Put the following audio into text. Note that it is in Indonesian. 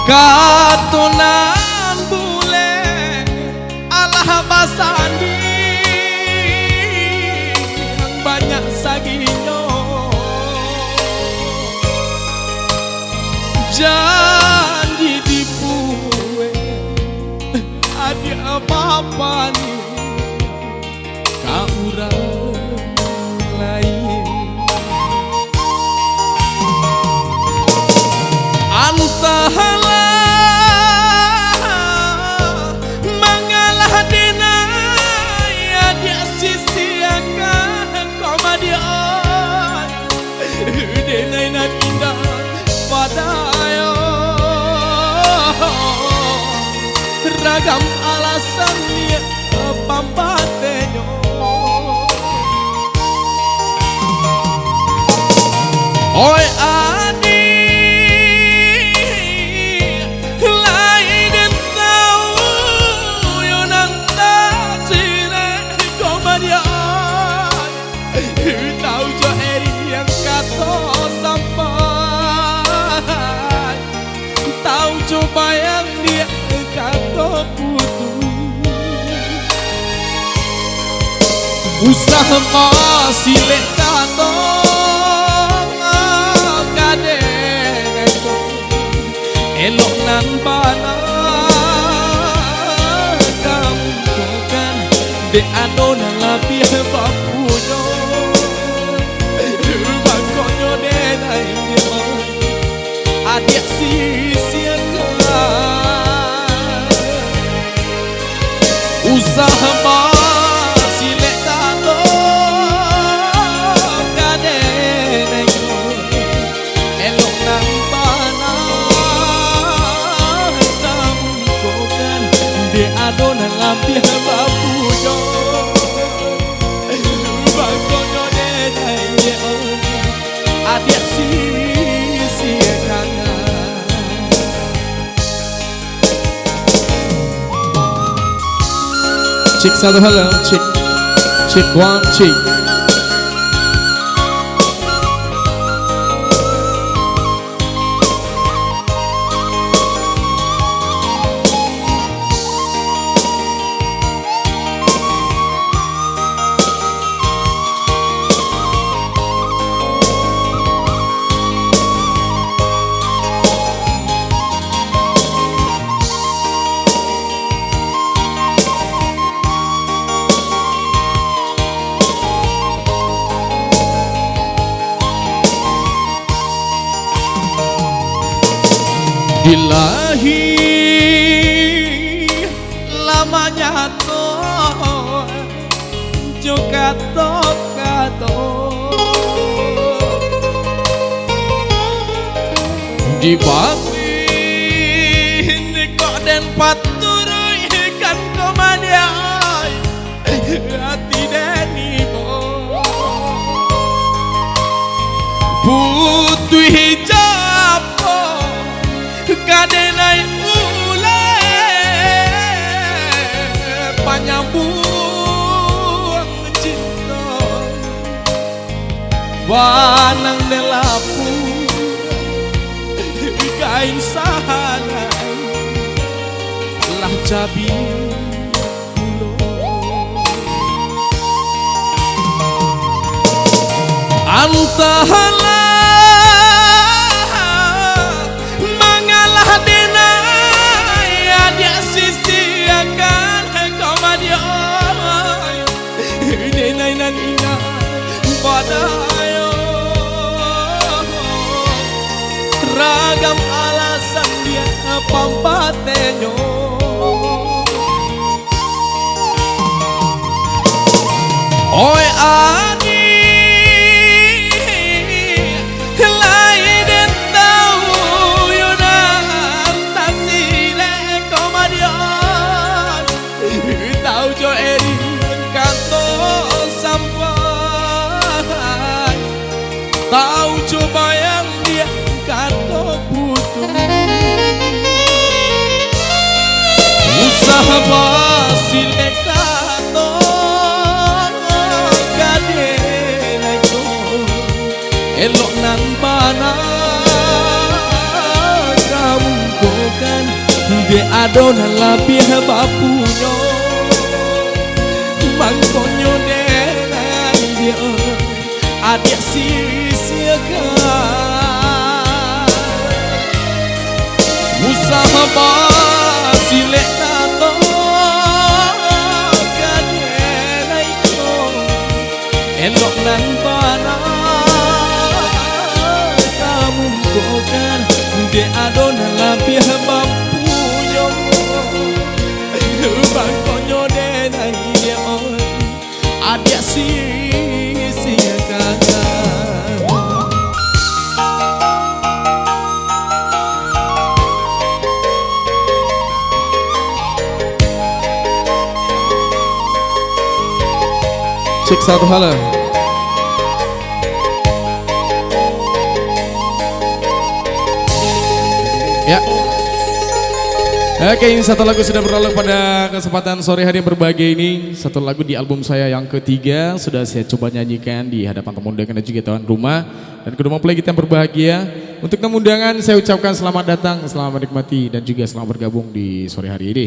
Katunan bule alah basandi yang banyak saginyo janji dipuwe adik apa-apa nih kaurang lain antahala mengalah dina ya dia sisiakan komadian dina nan indah padayo ragam alasannya pampatenyo oi adi lain dan tahu yo nanta sire komadian tahu jo eri yang kato sampai tahu coba yang dia kato putus usaha masih lekato elok nan bana kamu bukan de adona labih bapunyo bakonyo de nayo adik sisiakan usaha masih lekano kade nayo elok nan bana adonan lampir bapuyo bagono denai adik sisi kangen cek satu halo cek one cek ilahi lamanya to juga kato dibatin kok den patur ikan komadiai hati deni bo putih hijab kadenai ule panyambung cinta wanang delapu kain sahanai lah cabi ulo antahala padayo ragam alasan dia pampatenyo oi adi lain den tahu yo nan tasile komadian tahu jo eri kanto sampai tahu coba yang dia kata putus usaha masih lekato kade naiko elok nan bana kamu adona labih bapunyo mangkonyo denai dia adik sisiakan usaha basilek nato kadenai ko elok nan bana kamu kokan de adona labih bapunyo bangkonyo denai dia adik sisiakan. Cek satu hal. Ya. Oke, ini satu lagu sudah berlalu pada kesempatan sore hari yang berbahagia ini. Satu lagu di album saya yang ketiga sudah saya coba nyanyikan di hadapan tamu undangan dan juga tuan rumah dan kedua mempelai kita yang berbahagia. Untuk tamu undangan saya ucapkan selamat datang, selamat menikmati dan juga selamat bergabung di sore hari ini.